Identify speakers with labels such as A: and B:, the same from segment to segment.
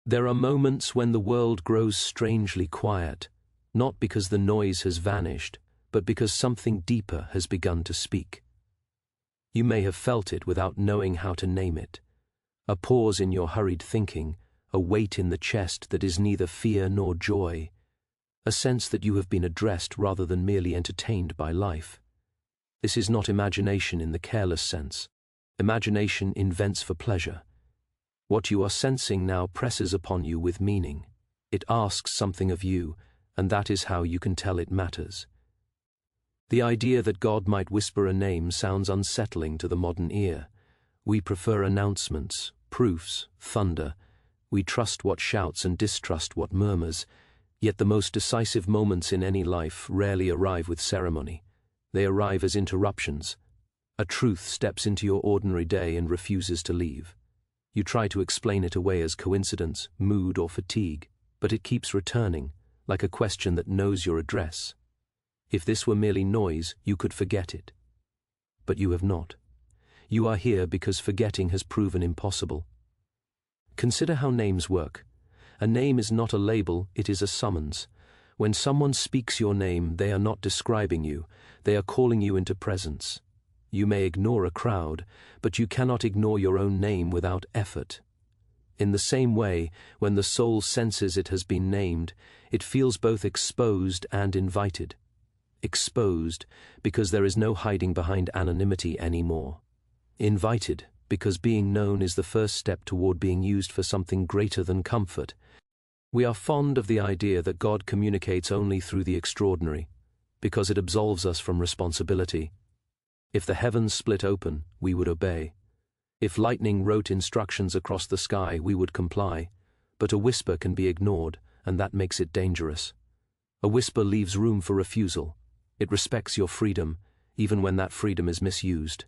A: There are moments when the world grows strangely quiet, not because the noise has vanished, but because something deeper has begun to speak. You may have felt it without knowing how to name it. A pause in your hurried thinking, a weight in the chest that is neither fear nor joy, a sense that you have been addressed rather than merely entertained by life. This is not imagination in the careless sense. Imagination invents for pleasure. What you are sensing now presses upon you with meaning. It asks something of you, and that is how you can tell it matters. The idea that God might whisper a name sounds unsettling to the modern ear. We prefer announcements, proofs, thunder. We trust what shouts and distrust what murmurs. Yet the most decisive moments in any life rarely arrive with ceremony. They arrive as interruptions. A truth steps into your ordinary day and refuses to leave. You try to explain it away as coincidence, mood, or fatigue, but it keeps returning, like a question that knows your address. If this were merely noise, you could forget it. But you have not. You are here because forgetting has proven impossible. Consider how names work. A name is not a label, it is a summons. When someone speaks your name, they are not describing you, they are calling you into presence. You may ignore a crowd, but you cannot ignore your own name without effort. In the same way, when the soul senses it has been named, it feels both exposed and invited. Exposed, because there is no hiding behind anonymity anymore. Invited, because being known is the first step toward being used for something greater than comfort. We are fond of the idea that God communicates only through the extraordinary, because it absolves us from responsibility. If the heavens split open, we would obey. If lightning wrote instructions across the sky, we would comply. But a whisper can be ignored, and that makes it dangerous. A whisper leaves room for refusal. It respects your freedom, even when that freedom is misused.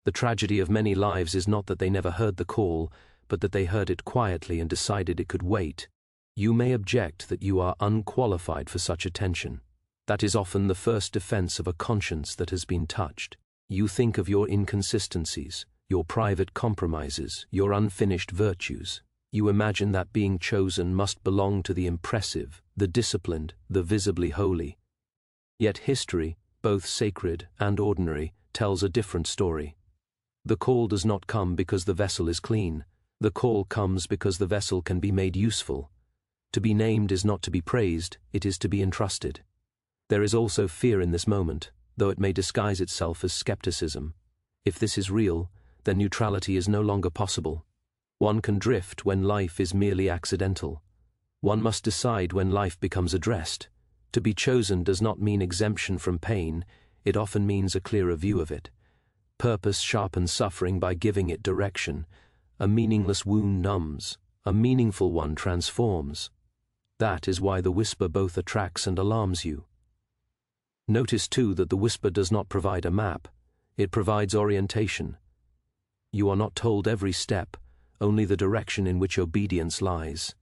A: The tragedy of many lives is not that they never heard the call, but that they heard it quietly and decided it could wait. You may object that you are unqualified for such attention. That is often the first defense of a conscience that has been touched. You think of your inconsistencies, your private compromises, your unfinished virtues. You imagine that being chosen must belong to the impressive, the disciplined, the visibly holy. Yet history, both sacred and ordinary, tells a different story. The call does not come because the vessel is clean. The call comes because the vessel can be made useful. To be named is not to be praised, it is to be entrusted. There is also fear in this moment, though it may disguise itself as skepticism. If this is real, then neutrality is no longer possible. One can drift when life is merely accidental. One must decide when life becomes addressed. To be chosen does not mean exemption from pain, it often means a clearer view of it. Purpose sharpens suffering by giving it direction. A meaningless wound numbs, a meaningful one transforms. That is why the whisper both attracts and alarms you. Notice too that the whisper does not provide a map, it provides orientation. You are not told every step, only the direction in which obedience lies.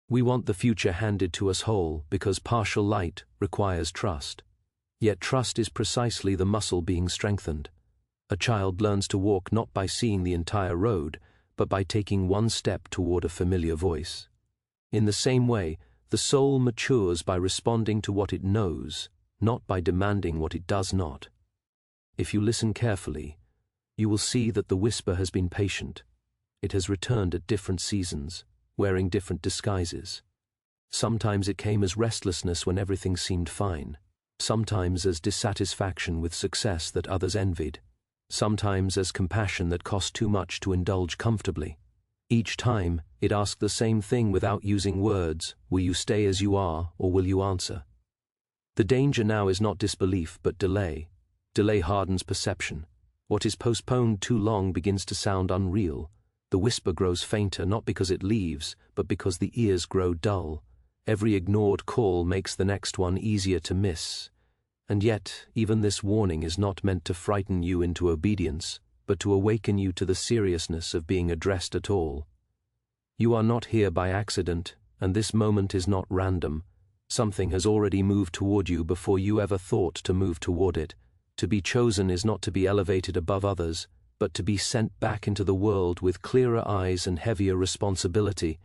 A: We want the future handed to us whole because partial light requires trust. Yet trust is precisely the muscle being strengthened. A child learns to walk not by seeing the entire road, but by taking one step toward a familiar voice. In the same way, the soul matures by responding to what it knows, not by demanding what it does not. If you listen carefully, you will see that the whisper has been patient. It has returned at different seasons, wearing different disguises. Sometimes it came as restlessness when everything seemed fine, sometimes as dissatisfaction with success that others envied, sometimes as compassion that cost too much to indulge comfortably. Each time, it asked the same thing without using words: will you stay as you are, or will you answer? The danger now is not disbelief, but delay. Delay hardens perception. What is postponed too long begins to sound unreal. The whisper grows fainter not because it leaves, but because the ears grow dull. Every ignored call makes the next one easier to miss. And yet, even this warning is not meant to frighten you into obedience, but to awaken you to the seriousness of being addressed at all. You are not here by accident, and this moment is not random. Something has already moved toward you before you ever thought to move toward it. To be chosen is not to be elevated above others, but to be sent back into the world with clearer eyes and heavier responsibility.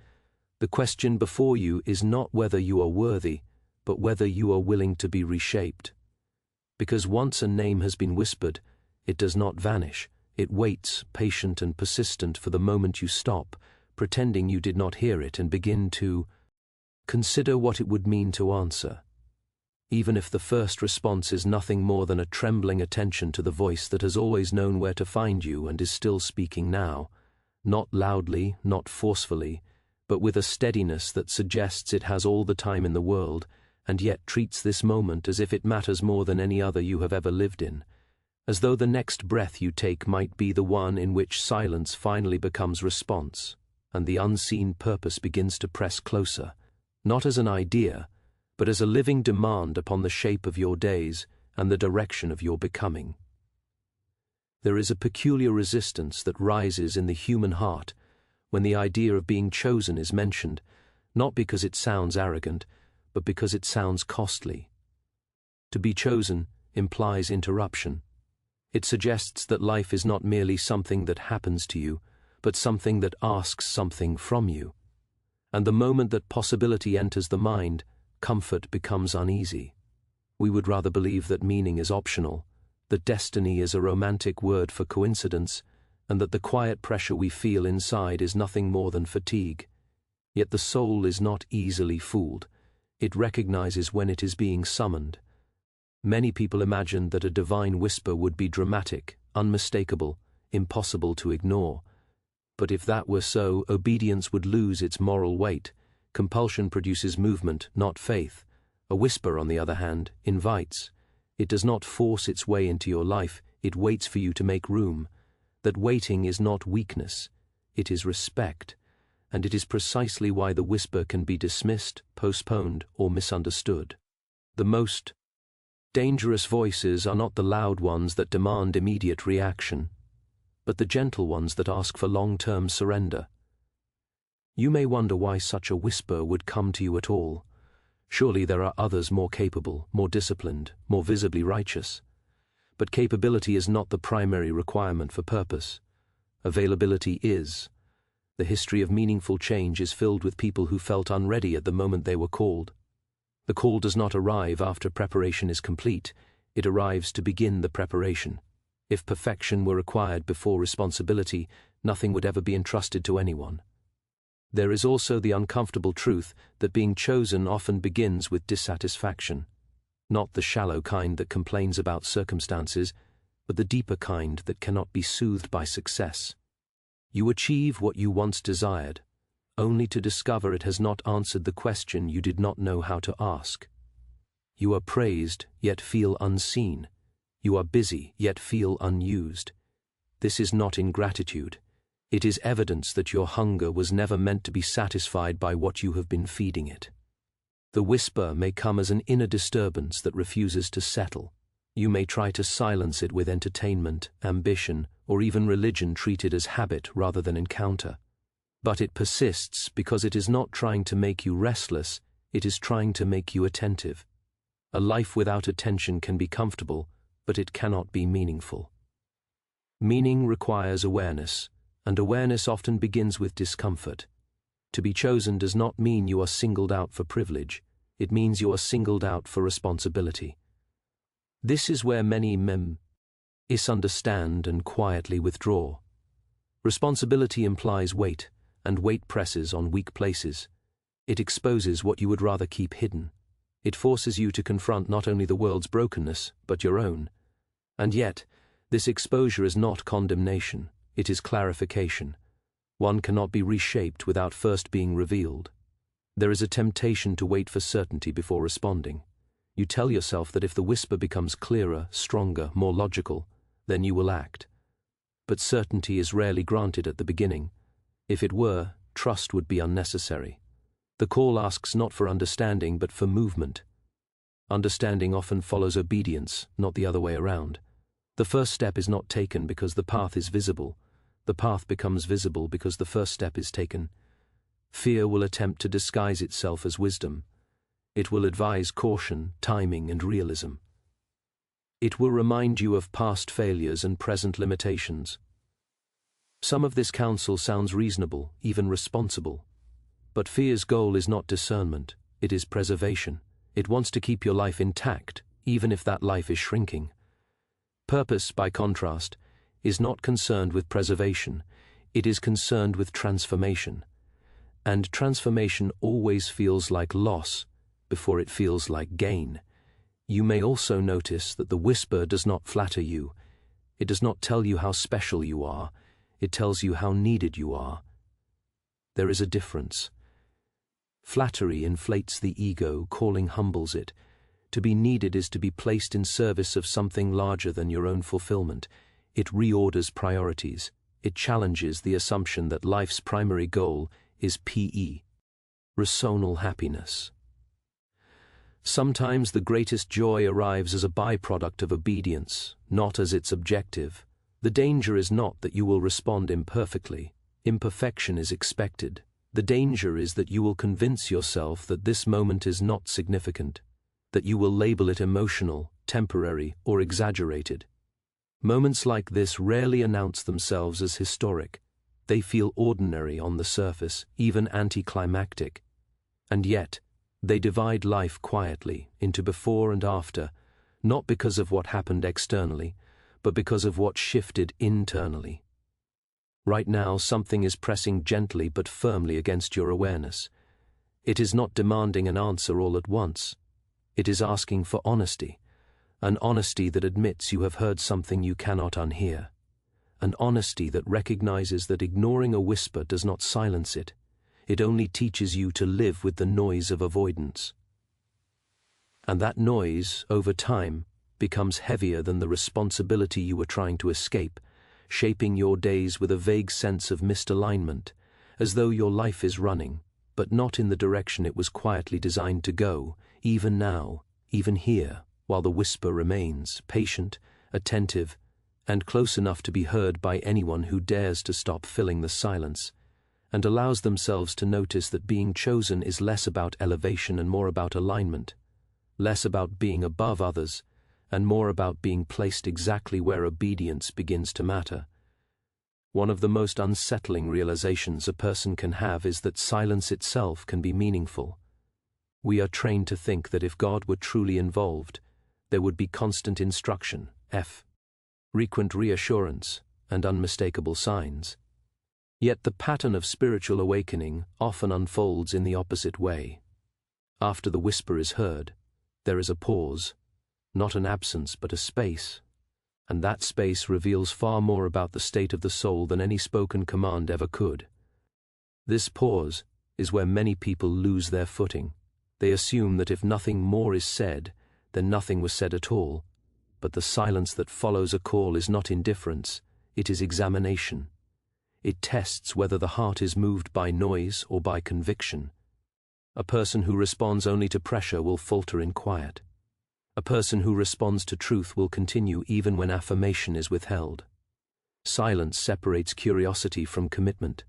A: The question before you is not whether you are worthy, but whether you are willing to be reshaped. Because once a name has been whispered, it does not vanish. It waits, patient and persistent, for the moment you stop, pretending you did not hear it, and begin to consider what it would mean to answer. Even if the first response is nothing more than a trembling attention to the voice that has always known where to find you and is still speaking now, not loudly, not forcefully, but with a steadiness that suggests it has all the time in the world, and yet treats this moment as if it matters more than any other you have ever lived in, as though the next breath you take might be the one in which silence finally becomes response, and the unseen purpose begins to press closer, not as an idea, but as a living demand upon the shape of your days and the direction of your becoming. There is a peculiar resistance that rises in the human heart when the idea of being chosen is mentioned, not because it sounds arrogant, but because it sounds costly. To be chosen implies interruption. It suggests that life is not merely something that happens to you, but something that asks something from you. And the moment that possibility enters the mind, comfort becomes uneasy. We would rather believe that meaning is optional, that destiny is a romantic word for coincidence, and that the quiet pressure we feel inside is nothing more than fatigue. Yet the soul is not easily fooled. It recognizes when it is being summoned. Many people imagine that a divine whisper would be dramatic, unmistakable, impossible to ignore. But if that were so, obedience would lose its moral weight. Compulsion produces movement, not faith. A whisper, on the other hand, invites. It does not force its way into your life, it waits for you to make room. That waiting is not weakness, it is respect. And it is precisely why the whisper can be dismissed, postponed, or misunderstood. The most dangerous voices are not the loud ones that demand immediate reaction, but the gentle ones that ask for long-term surrender. You may wonder why such a whisper would come to you at all. Surely there are others more capable, more disciplined, more visibly righteous. But capability is not the primary requirement for purpose. Availability is. The history of meaningful change is filled with people who felt unready at the moment they were called. The call does not arrive after preparation is complete, it arrives to begin the preparation. If perfection were required before responsibility, nothing would ever be entrusted to anyone. There is also the uncomfortable truth that being chosen often begins with dissatisfaction, not the shallow kind that complains about circumstances, but the deeper kind that cannot be soothed by success. You achieve what you once desired, only to discover it has not answered the question you did not know how to ask. You are praised, yet feel unseen. You are busy, yet feel unused. This is not ingratitude. It is evidence that your hunger was never meant to be satisfied by what you have been feeding it. The whisper may come as an inner disturbance that refuses to settle. You may try to silence it with entertainment, ambition, or even religion treated as habit rather than encounter. But it persists because it is not trying to make you restless, it is trying to make you attentive. A life without attention can be comfortable, but it cannot be meaningful. Meaning requires awareness, and awareness often begins with discomfort. To be chosen does not mean you are singled out for privilege, it means you are singled out for responsibility. This is where many misunderstand and quietly withdraw. Responsibility implies weight, and weight presses on weak places. It exposes what you would rather keep hidden. It forces you to confront not only the world's brokenness, but your own. And yet, this exposure is not condemnation. It is clarification. One cannot be reshaped without first being revealed. There is a temptation to wait for certainty before responding. You tell yourself that if the whisper becomes clearer, stronger, more logical, then you will act. But certainty is rarely granted at the beginning. If it were, trust would be unnecessary. The call asks not for understanding, but for movement. Understanding often follows obedience, not the other way around. The first step is not taken because the path is visible. The path becomes visible because the first step is taken. Fear will attempt to disguise itself as wisdom. It will advise caution, timing, and realism. It will remind you of past failures and present limitations. Some of this counsel sounds reasonable, even responsible. But fear's goal is not discernment, it is preservation. It wants to keep your life intact, even if that life is shrinking. Purpose, by contrast, is not concerned with preservation, it is concerned with transformation. And transformation always feels like loss before it feels like gain. You may also notice that the whisper does not flatter you. It does not tell you how special you are, it tells you how needed you are. There is a difference. Flattery inflates the ego, calling humbles it. To be needed is to be placed in service of something larger than your own fulfillment. It reorders priorities. It challenges the assumption that life's primary goal is PE, personal happiness. Sometimes the greatest joy arrives as a byproduct of obedience, not as its objective. The danger is not that you will respond imperfectly. Imperfection is expected. The danger is that you will convince yourself that this moment is not significant, that you will label it emotional, temporary, or exaggerated. Moments like this rarely announce themselves as historic. They feel ordinary on the surface, even anticlimactic. And yet, they divide life quietly into before and after, not because of what happened externally, but because of what shifted internally. Right now, something is pressing gently but firmly against your awareness. It is not demanding an answer all at once. It is asking for honesty, an honesty that admits you have heard something you cannot unhear, an honesty that recognizes that ignoring a whisper does not silence it. It only teaches you to live with the noise of avoidance. And that noise, over time, becomes heavier than the responsibility you were trying to escape, shaping your days with a vague sense of misalignment, as though your life is running, but not in the direction it was quietly designed to go, even now, even here, while the whisper remains, patient, attentive, and close enough to be heard by anyone who dares to stop filling the silence, and allows themselves to notice that being chosen is less about elevation and more about alignment, less about being above others, and more about being placed exactly where obedience begins to matter. One of the most unsettling realizations a person can have is that silence itself can be meaningful. We are trained to think that if God were truly involved, there would be constant instruction, frequent reassurance, and unmistakable signs. Yet the pattern of spiritual awakening often unfolds in the opposite way. After the whisper is heard, there is a pause, not an absence but a space, and that space reveals far more about the state of the soul than any spoken command ever could. This pause is where many people lose their footing. They assume that if nothing more is said, then nothing was said at all, but the silence that follows a call is not indifference, it is examination. It tests whether the heart is moved by noise or by conviction. A person who responds only to pressure will falter in quiet. A person who responds to truth will continue even when affirmation is withheld. Silence separates curiosity from commitment.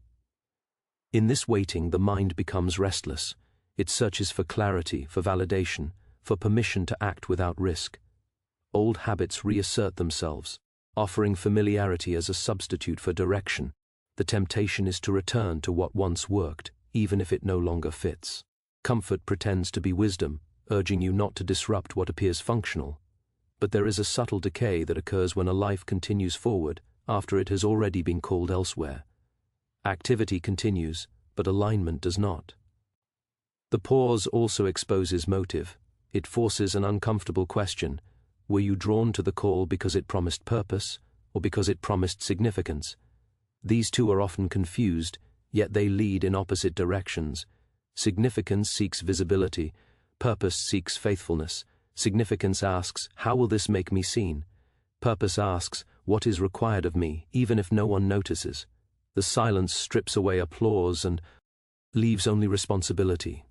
A: In this waiting, the mind becomes restless. It searches for clarity, for validation, for permission to act without risk. Old habits reassert themselves, offering familiarity as a substitute for direction. The temptation is to return to what once worked, even if it no longer fits. Comfort pretends to be wisdom, urging you not to disrupt what appears functional. But there is a subtle decay that occurs when a life continues forward after it has already been called elsewhere. Activity continues, but alignment does not. The pause also exposes motive. It forces an uncomfortable question. Were you drawn to the call because it promised purpose, or because it promised significance? These two are often confused, yet they lead in opposite directions. Significance seeks visibility. Purpose seeks faithfulness. Significance asks, how will this make me seen? Purpose asks, what is required of me, even if no one notices? The silence strips away applause and leaves only responsibility.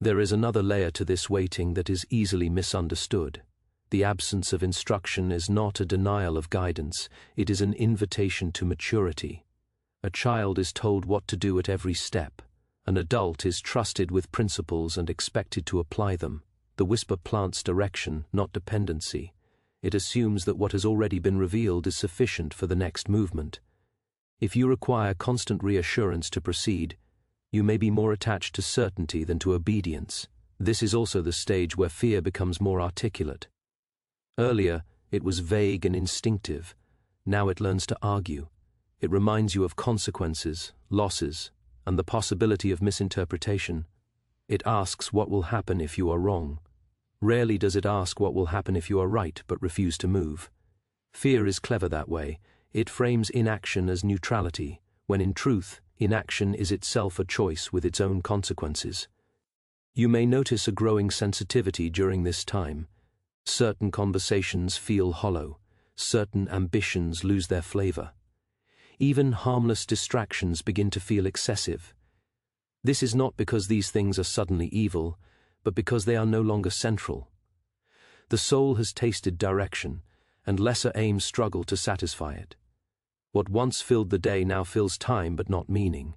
A: There is another layer to this waiting that is easily misunderstood. The absence of instruction is not a denial of guidance, it is an invitation to maturity. A child is told what to do at every step. An adult is trusted with principles and expected to apply them. The whisper plants direction, not dependency. It assumes that what has already been revealed is sufficient for the next movement. If you require constant reassurance to proceed, You may be more attached to certainty than to obedience. This is also the stage where fear becomes more articulate. Earlier, it was vague and instinctive. Now it learns to argue. It reminds you of consequences, losses, and the possibility of misinterpretation. It asks what will happen if you are wrong. Rarely does it ask what will happen if you are right but refuse to move. Fear is clever that way. It frames inaction as neutrality, when in truth, inaction is itself a choice with its own consequences. You may notice a growing sensitivity during this time. Certain conversations feel hollow. Certain ambitions lose their flavor. Even harmless distractions begin to feel excessive. This is not because these things are suddenly evil, but because they are no longer central. The soul has tasted direction, and lesser aims struggle to satisfy it. What once filled the day now fills time but not meaning.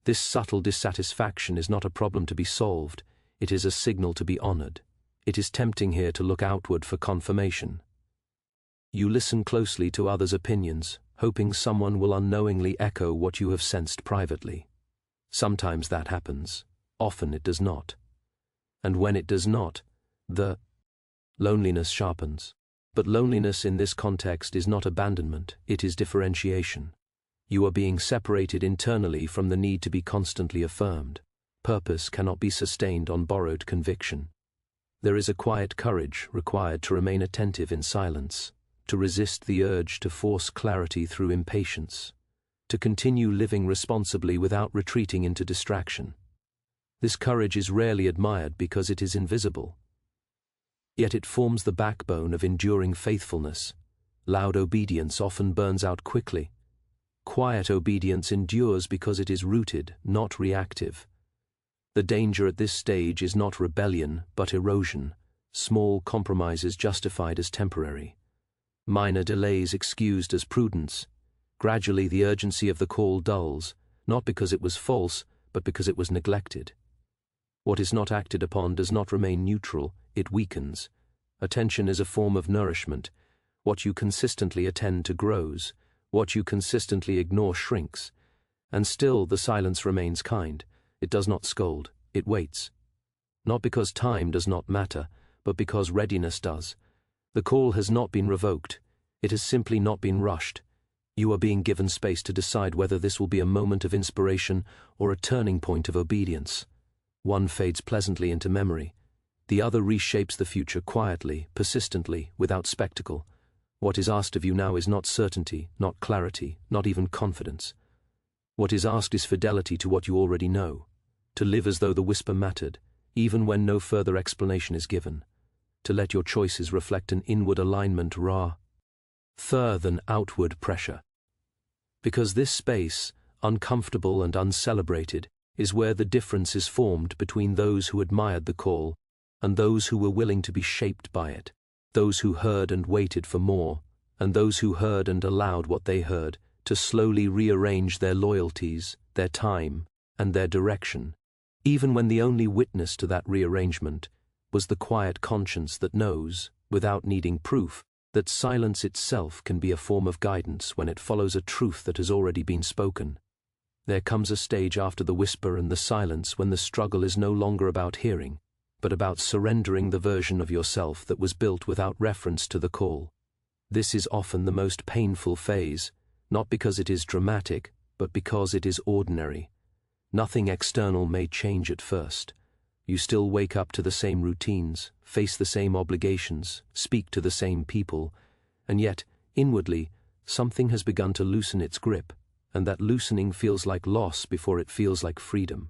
A: This subtle dissatisfaction is not a problem to be solved, it is a signal to be honored. It is tempting here to look outward for confirmation. You listen closely to others' opinions, hoping someone will unknowingly echo what you have sensed privately. Sometimes that happens, often it does not. And when it does not, the loneliness sharpens. But loneliness in this context is not abandonment, it is differentiation. You are being separated internally from the need to be constantly affirmed. Purpose cannot be sustained on borrowed conviction. There is a quiet courage required to remain attentive in silence, to resist the urge to force clarity through impatience, to continue living responsibly without retreating into distraction. This courage is rarely admired because it is invisible. Yet it forms the backbone of enduring faithfulness. Loud obedience often burns out quickly. Quiet obedience endures because it is rooted, not reactive. The danger at this stage is not rebellion, but erosion, small compromises justified as temporary, minor delays excused as prudence. Gradually the urgency of the call dulls, not because it was false, but because it was neglected. What is not acted upon does not remain neutral, it weakens. Attention is a form of nourishment. What you consistently attend to grows. What you consistently ignore shrinks. And still the silence remains kind. It does not scold, it waits. Not because time does not matter, but because readiness does. The call has not been revoked. It has simply not been rushed. You are being given space to decide whether this will be a moment of inspiration or a turning point of obedience. One fades pleasantly into memory. The other reshapes the future quietly, persistently, without spectacle. What is asked of you now is not certainty, not clarity, not even confidence. What is asked is fidelity to what you already know, to live as though the whisper mattered, even when no further explanation is given, to let your choices reflect an inward alignment rather than outward pressure. Because this space, uncomfortable and uncelebrated, is where the difference is formed between those who admired the call and those who were willing to be shaped by it, those who heard and waited for more, and those who heard and allowed what they heard to slowly rearrange their loyalties, their time, and their direction, even when the only witness to that rearrangement was the quiet conscience that knows, without needing proof, that silence itself can be a form of guidance when it follows a truth that has already been spoken. There comes a stage after the whisper and the silence when the struggle is no longer about hearing, but about surrendering the version of yourself that was built without reference to the call. This is often the most painful phase, not because it is dramatic, but because it is ordinary. Nothing external may change at first. You still wake up to the same routines, face the same obligations, speak to the same people, and yet, inwardly, something has begun to loosen its grip, and that loosening feels like loss before it feels like freedom.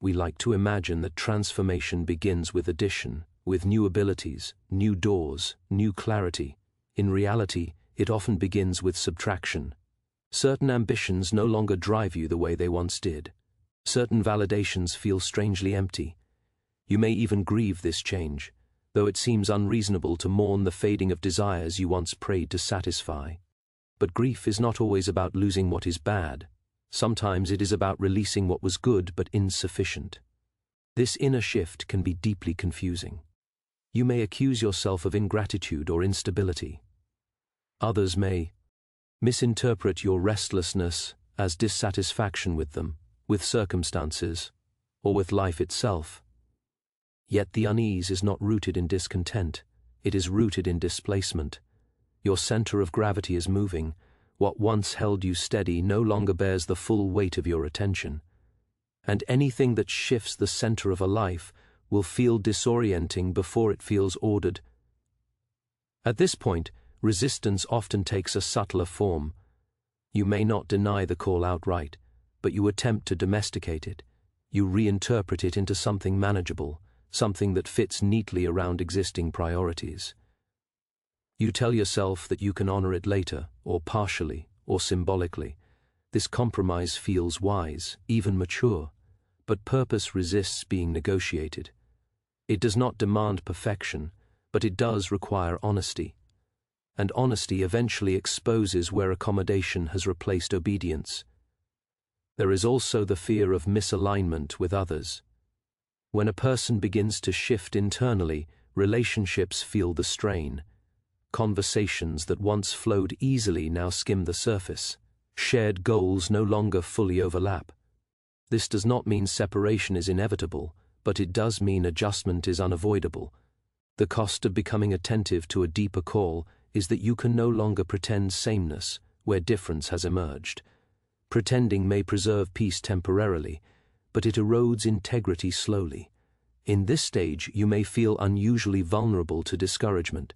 A: We like to imagine that transformation begins with addition, with new abilities, new doors, new clarity. In reality, it often begins with subtraction. Certain ambitions no longer drive you the way they once did. Certain validations feel strangely empty. You may even grieve this change, though it seems unreasonable to mourn the fading of desires you once prayed to satisfy. But grief is not always about losing what is bad. Sometimes it is about releasing what was good but insufficient. This inner shift can be deeply confusing. You may accuse yourself of ingratitude or instability. Others may misinterpret your restlessness as dissatisfaction with them, with circumstances, or with life itself. Yet the unease is not rooted in discontent, it is rooted in displacement. Your center of gravity is moving. What once held you steady no longer bears the full weight of your attention. And anything that shifts the center of a life will feel disorienting before it feels ordered. At this point, resistance often takes a subtler form. You may not deny the call outright, but you attempt to domesticate it. You reinterpret it into something manageable, something that fits neatly around existing priorities. You tell yourself that you can honor it later, or partially, or symbolically. This compromise feels wise, even mature, but purpose resists being negotiated. It does not demand perfection, but it does require honesty. And honesty eventually exposes where accommodation has replaced obedience. There is also the fear of misalignment with others. When a person begins to shift internally, relationships feel the strain. Conversations that once flowed easily now skim the surface. Shared goals no longer fully overlap. This does not mean separation is inevitable, but it does mean adjustment is unavoidable. The cost of becoming attentive to a deeper call is that you can no longer pretend sameness where difference has emerged. Pretending may preserve peace temporarily, but it erodes integrity slowly. In this stage, you may feel unusually vulnerable to discouragement.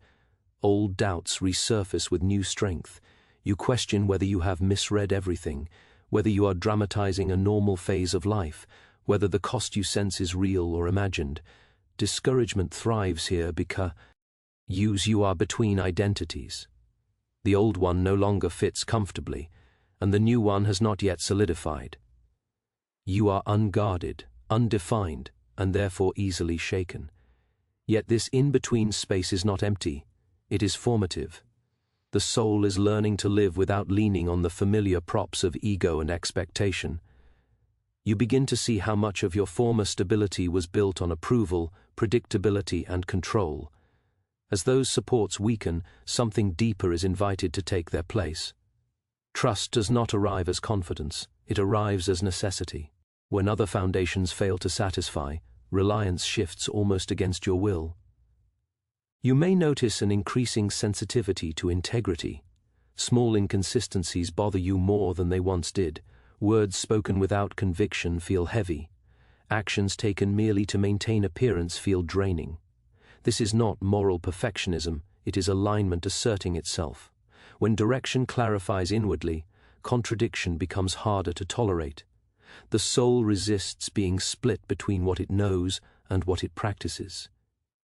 A: Old doubts resurface with new strength. You question whether you have misread everything, whether you are dramatizing a normal phase of life, whether the cost you sense is real or imagined. Discouragement thrives here because you are between identities. The old one no longer fits comfortably, and the new one has not yet solidified. You are unguarded, undefined, and therefore easily shaken. Yet this in-between space is not empty, it is formative. The soul is learning to live without leaning on the familiar props of ego and expectation. You begin to see how much of your former stability was built on approval, predictability, and control. As those supports weaken, something deeper is invited to take their place. Trust does not arrive as confidence, it arrives as necessity. When other foundations fail to satisfy, reliance shifts almost against your will. You may notice an increasing sensitivity to integrity. Small inconsistencies bother you more than they once did. Words spoken without conviction feel heavy. Actions taken merely to maintain appearance feel draining. This is not moral perfectionism, it is alignment asserting itself. When direction clarifies inwardly, contradiction becomes harder to tolerate. The soul resists being split between what it knows and what it practices.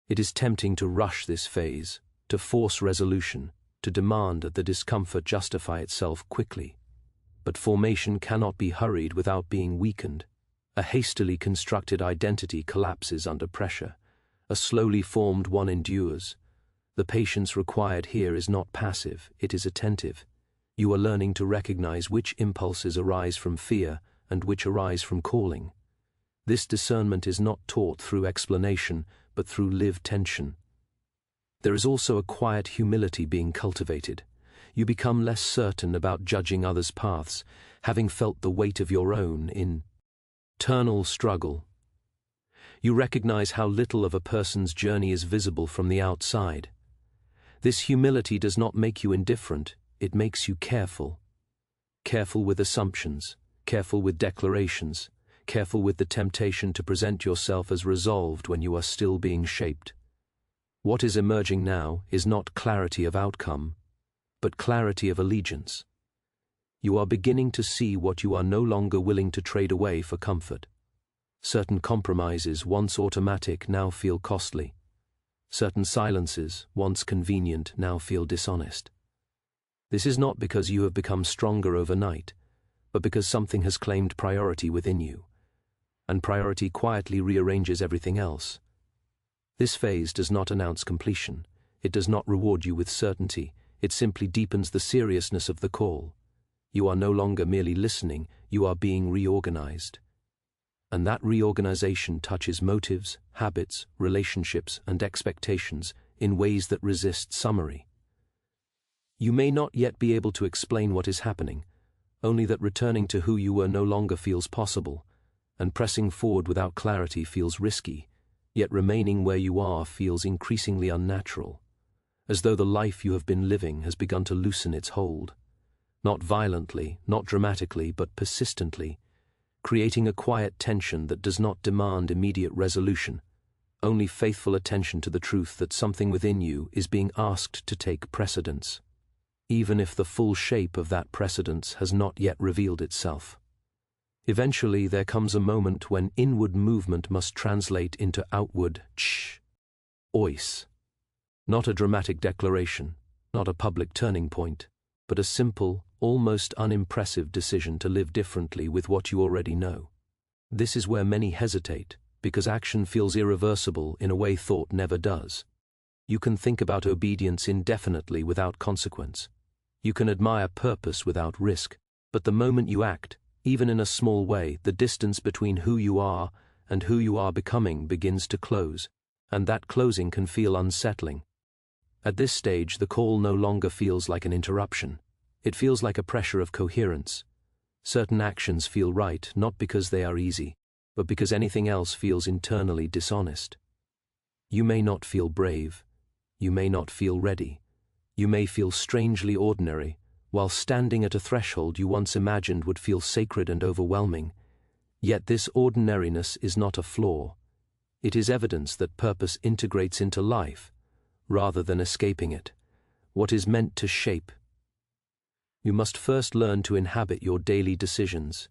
A: It is tempting to rush this phase, to force resolution, to demand that the discomfort justify itself quickly. But formation cannot be hurried without being weakened. A hastily constructed identity collapses under pressure. A slowly formed one endures. The patience required here is not passive, it is attentive. You are learning to recognize which impulses arise from fear and which arise from calling. This discernment is not taught through explanation, but through lived tension. There is also a quiet humility being cultivated. You become less certain about judging others' paths, having felt the weight of your own in internal struggle. You recognize how little of a person's journey is visible from the outside. This humility does not make you indifferent, it makes you careful. Careful with assumptions, careful with declarations, careful with the temptation to present yourself as resolved when you are still being shaped. What is emerging now is not clarity of outcome, but clarity of allegiance. You are beginning to see what you are no longer willing to trade away for comfort. Certain compromises, once automatic, now feel costly. Certain silences, once convenient, now feel dishonest. This is not because you have become stronger overnight, but because something has claimed priority within you. And priority quietly rearranges everything else. This phase does not announce completion. It does not reward you with certainty. It simply deepens the seriousness of the call. You are no longer merely listening, you are being reorganized. And that reorganization touches motives, habits, relationships, and expectations in ways that resist summary. You may not yet be able to explain what is happening, only that returning to who you were no longer feels possible, and pressing forward without clarity feels risky, yet remaining where you are feels increasingly unnatural, as though the life you have been living has begun to loosen its hold, not violently, not dramatically, but persistently, creating a quiet tension that does not demand immediate resolution, only faithful attention to the truth that something within you is being asked to take precedence, even if the full shape of that precedence has not yet revealed itself. Eventually there comes a moment when inward movement must translate into outward ois. Not a dramatic declaration, not a public turning point, but a simple, almost unimpressive decision to live differently with what you already know. This is where many hesitate, because action feels irreversible in a way thought never does. You can think about obedience indefinitely without consequence. You can admire purpose without risk, but the moment you act, even in a small way, the distance between who you are and who you are becoming begins to close, and that closing can feel unsettling. At this stage, the call no longer feels like an interruption. It feels like a pressure of coherence. Certain actions feel right not because they are easy, but because anything else feels internally dishonest. You may not feel brave. You may not feel ready. You may feel strangely ordinary, while standing at a threshold you once imagined would feel sacred and overwhelming. Yet this ordinariness is not a flaw. It is evidence that purpose integrates into life, rather than escaping it, what is meant to shape. You must first learn to inhabit your daily decisions.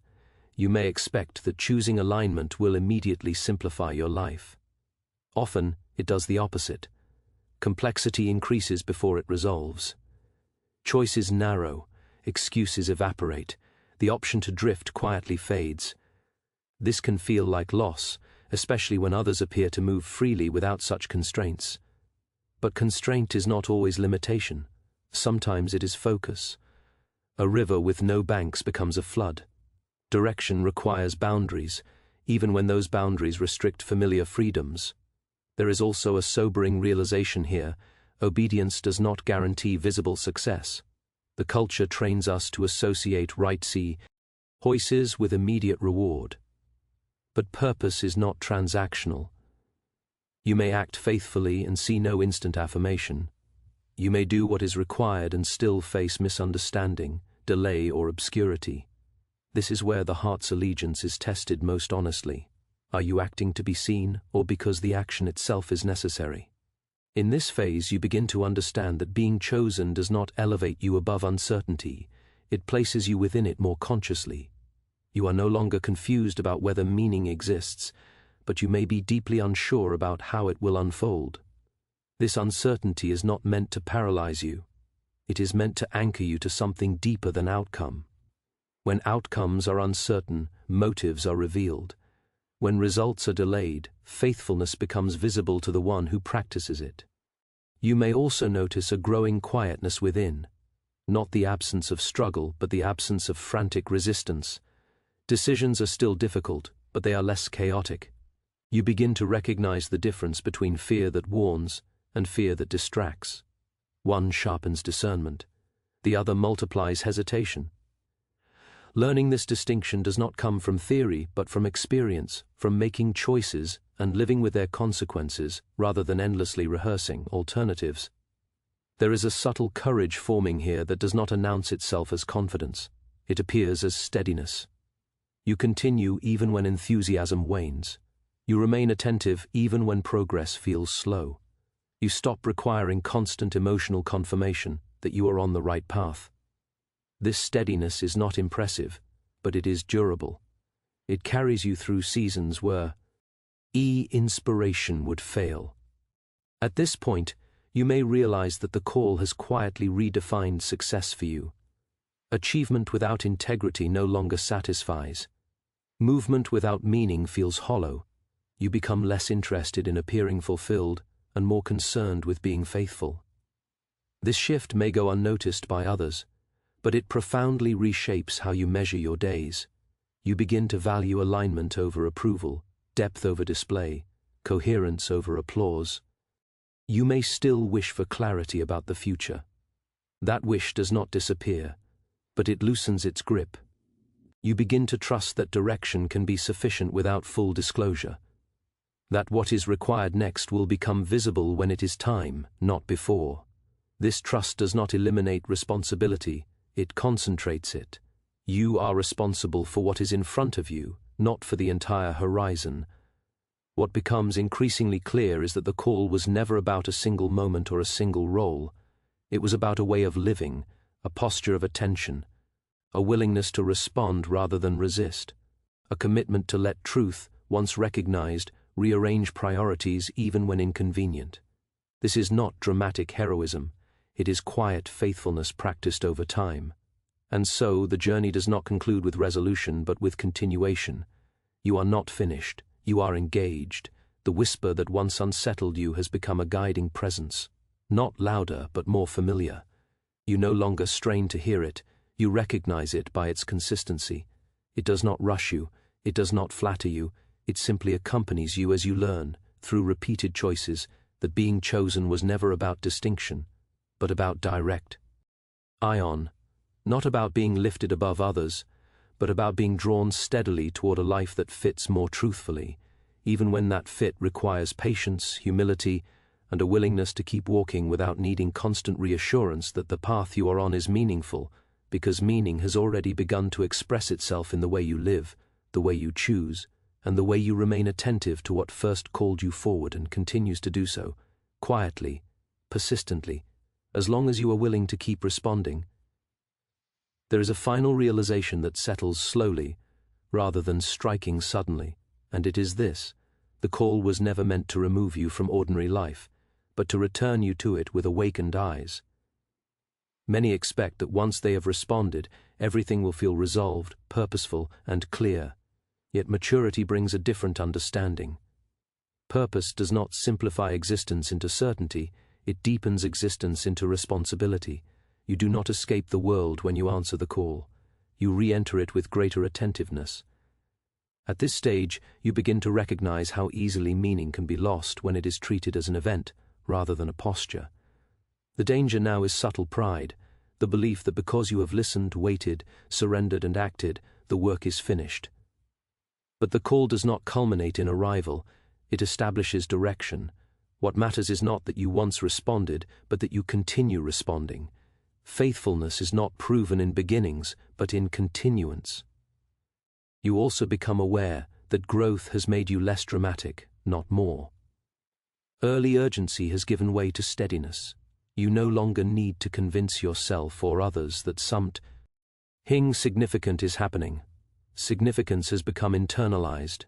A: You may expect that choosing alignment will immediately simplify your life. Often, it does the opposite. Complexity increases before it resolves. Choices narrow, excuses evaporate, the option to drift quietly fades. This can feel like loss, especially when others appear to move freely without such constraints. But constraint is not always limitation. Sometimes it is focus. A river with no banks becomes a flood. Direction requires boundaries, even when those boundaries restrict familiar freedoms. There is also a sobering realization here: obedience does not guarantee visible success. The culture trains us to associate choices with immediate reward. But purpose is not transactional. You may act faithfully and see no instant affirmation. You may do what is required and still face misunderstanding, delay, or obscurity. This is where the heart's allegiance is tested most honestly. Are you acting to be seen, or because the action itself is necessary? In this phase, you begin to understand that being chosen does not elevate you above uncertainty. It places you within it more consciously. You are no longer confused about whether meaning exists, but you may be deeply unsure about how it will unfold. This uncertainty is not meant to paralyze you. It is meant to anchor you to something deeper than outcome. When outcomes are uncertain, motives are revealed. When results are delayed, faithfulness becomes visible to the one who practices it. You may also notice a growing quietness within, not the absence of struggle, but the absence of frantic resistance. Decisions are still difficult, but they are less chaotic. You begin to recognize the difference between fear that warns and fear that distracts. One sharpens discernment, the other multiplies hesitation. Learning this distinction does not come from theory, but from experience, from making choices and living with their consequences rather than endlessly rehearsing alternatives. There is a subtle courage forming here that does not announce itself as confidence. It appears as steadiness. You continue even when enthusiasm wanes. You remain attentive even when progress feels slow. You stop requiring constant emotional confirmation that you are on the right path. This steadiness is not impressive, but it is durable. It carries you through seasons where inspiration would fail. At this point, you may realize that the call has quietly redefined success for you. Achievement without integrity no longer satisfies. Movement without meaning feels hollow. You become less interested in appearing fulfilled and more concerned with being faithful. This shift may go unnoticed by others, but it profoundly reshapes how you measure your days. You begin to value alignment over approval, depth over display, coherence over applause. You may still wish for clarity about the future. That wish does not disappear, but it loosens its grip. You begin to trust that direction can be sufficient without full disclosure, that what is required next will become visible when it is time, not before. This trust does not eliminate responsibility, it concentrates it. You are responsible for what is in front of you, not for the entire horizon. What becomes increasingly clear is that the call was never about a single moment or a single role. It was about a way of living, a posture of attention, a willingness to respond rather than resist, a commitment to let truth, once recognized, rearrange priorities even when inconvenient. This is not dramatic heroism, it is quiet faithfulness practiced over time. And so the journey does not conclude with resolution but with continuation. You are not finished, you are engaged. The whisper that once unsettled you has become a guiding presence, not louder but more familiar. You no longer strain to hear it, you recognize it by its consistency. It does not rush you, it does not flatter you, it simply accompanies you as you learn, through repeated choices, that being chosen was never about distinction, but about direct. Ion, not about being lifted above others, but about being drawn steadily toward a life that fits more truthfully, even when that fit requires patience, humility, and a willingness to keep walking without needing constant reassurance that the path you are on is meaningful, because meaning has already begun to express itself in the way you live, the way you choose, and the way you remain attentive to what first called you forward and continues to do so, quietly, persistently, as long as you are willing to keep responding. There is a final realization that settles slowly, rather than striking suddenly, and it is this: the call was never meant to remove you from ordinary life, but to return you to it with awakened eyes. Many expect that once they have responded, everything will feel resolved, purposeful, and clear. Yet maturity brings a different understanding. Purpose does not simplify existence into certainty, it deepens existence into responsibility. You do not escape the world when you answer the call. You re-enter it with greater attentiveness. At this stage, you begin to recognize how easily meaning can be lost when it is treated as an event, rather than a posture. The danger now is subtle pride, the belief that because you have listened, waited, surrendered, and acted, the work is finished. But the call does not culminate in arrival, it establishes direction. What matters is not that you once responded, but that you continue responding. Faithfulness is not proven in beginnings, but in continuance. You also become aware that growth has made you less dramatic, not more. Early urgency has given way to steadiness. You no longer need to convince yourself or others that something significant is happening. Significance has become internalized.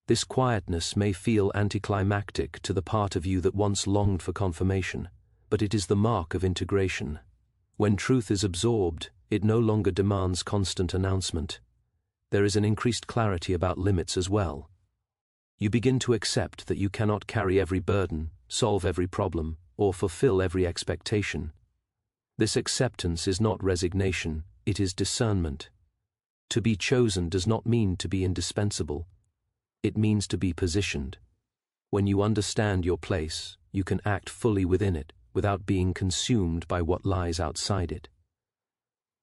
A: This quietness may feel anticlimactic to the part of you that once longed for confirmation, but it is the mark of integration. When truth is absorbed, it no longer demands constant announcement. There is an increased clarity about limits as well. You begin to accept that you cannot carry every burden, solve every problem, or fulfill every expectation. This acceptance is not resignation, it is discernment. To be chosen does not mean to be indispensable. It means to be positioned. When you understand your place, you can act fully within it, without being consumed by what lies outside it.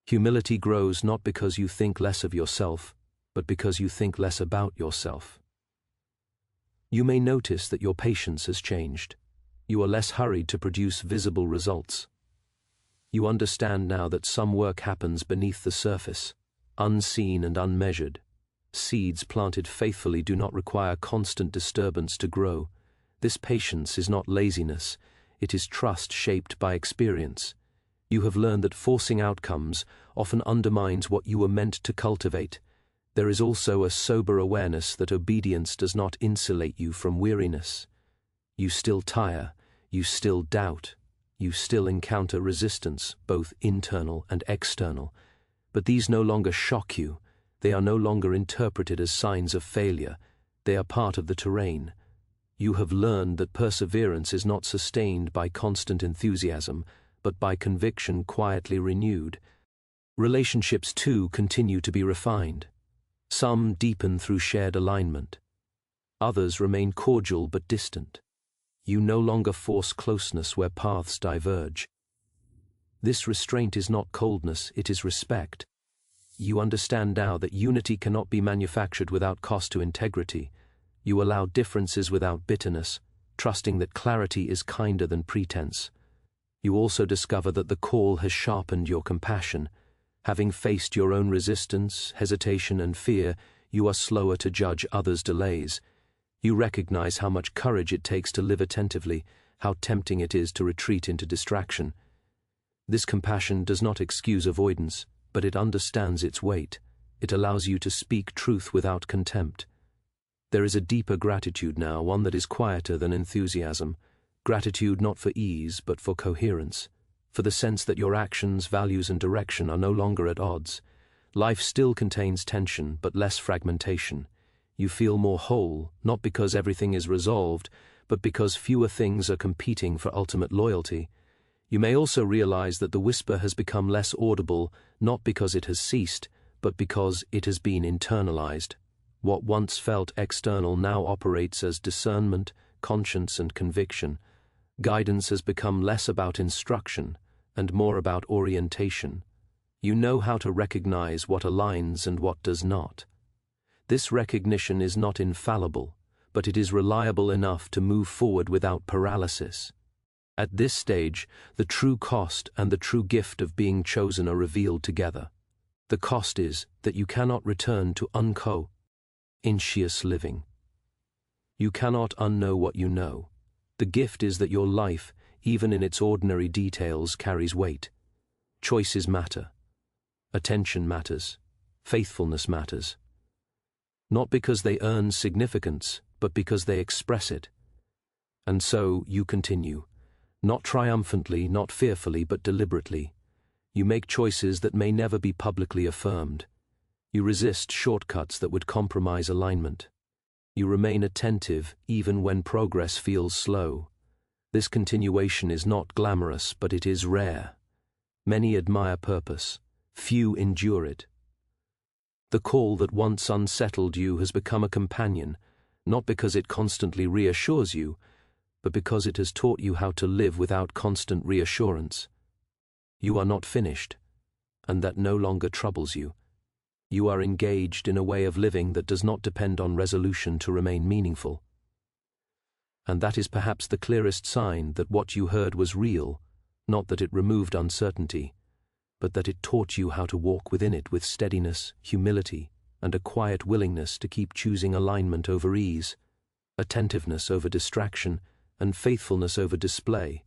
A: Humility grows not because you think less of yourself, but because you think less about yourself. You may notice that your patience has changed. You are less hurried to produce visible results. You understand now that some work happens beneath the surface, unseen and unmeasured. Seeds planted faithfully do not require constant disturbance to grow. This patience is not laziness, it is trust shaped by experience. You have learned that forcing outcomes often undermines what you were meant to cultivate. There is also a sober awareness that obedience does not insulate you from weariness. You still tire, you still doubt, you still encounter resistance, both internal and external. But these no longer shock you, they are no longer interpreted as signs of failure, they are part of the terrain. You have learned that perseverance is not sustained by constant enthusiasm, but by conviction quietly renewed. Relationships, too, continue to be refined. Some deepen through shared alignment. Others remain cordial but distant. You no longer force closeness where paths diverge. This restraint is not coldness, it is respect. You understand now that unity cannot be manufactured without cost to integrity. You allow differences without bitterness, trusting that clarity is kinder than pretense. You also discover that the call has sharpened your compassion. Having faced your own resistance, hesitation, and fear, you are slower to judge others' delays. You recognize how much courage it takes to live attentively, how tempting it is to retreat into distraction. This compassion does not excuse avoidance, but it understands its weight. It allows you to speak truth without contempt. There is a deeper gratitude now, one that is quieter than enthusiasm. Gratitude not for ease, but for coherence, for the sense that your actions, values, and direction are no longer at odds. Life still contains tension, but less fragmentation. You feel more whole, not because everything is resolved, but because fewer things are competing for ultimate loyalty. You may also realize that the whisper has become less audible, not because it has ceased, but because it has been internalized. What once felt external now operates as discernment, conscience, and conviction. Guidance has become less about instruction and more about orientation. You know how to recognize what aligns and what does not. This recognition is not infallible, but it is reliable enough to move forward without paralysis. At this stage, the true cost and the true gift of being chosen are revealed together. The cost is that you cannot return to unconscious living. You cannot unknow what you know. The gift is that your life, even in its ordinary details, carries weight. Choices matter. Attention matters. Faithfulness matters. Not because they earn significance, but because they express it. And so you continue. Not triumphantly, not fearfully, but deliberately. You make choices that may never be publicly affirmed. You resist shortcuts that would compromise alignment. You remain attentive even when progress feels slow. This continuation is not glamorous, but it is rare. Many admire purpose. Few endure it. The call that once unsettled you has become a companion, not because it constantly reassures you, but because it has taught you how to live without constant reassurance. You are not finished, and that no longer troubles you. You are engaged in a way of living that does not depend on resolution to remain meaningful. And that is perhaps the clearest sign that what you heard was real, not that it removed uncertainty, but that it taught you how to walk within it with steadiness, humility, and a quiet willingness to keep choosing alignment over ease, attentiveness over distraction, and faithfulness over display,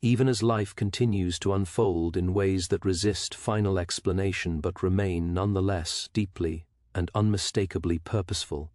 A: even as life continues to unfold in ways that resist final explanation but remain nonetheless deeply and unmistakably purposeful.